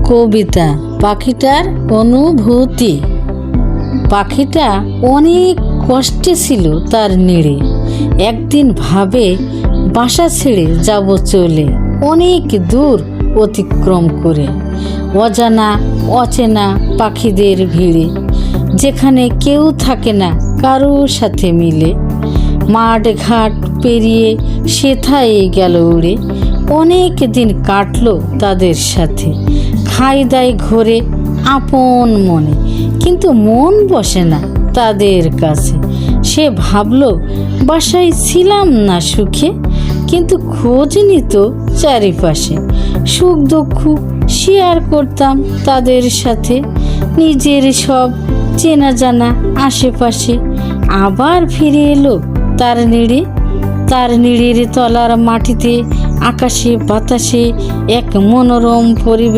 কবিতা পাখিটার অনুভূতি। পাখিটা অনেক কষ্টে ছিল তার নিড়ে। একদিন ভাবে বাসা ছেড়ে যাব চলে, অনেক দূর অতিক্রম করে, অজানা অচেনা পাখিদের ভিড়ে, যেখানে কেউ থাকে না কারোর সাথে মিলে। মাঠ ঘাট পেরিয়ে সেথায় গেল উড়ে, অনেক দিন কাটলো তাদের সাথে, খাই দায় ঘরে আপন মনে, কিন্তু মন বসে না তাদের কাছে। সে ভাবলো বাসায় ছিলাম না সুখে, কিন্তু খোঁজ নিত চারিপাশে। সুখ দুঃখ শেয়ার করতাম তাদের সাথে, নিজের সব চেনা জানা আশেপাশে। আবার ফিরে এলো তার নিড়ে, তার নিড়ের তলার মাটিতে, আকাশে বাতাসে এক মনোরম পরিবেশ।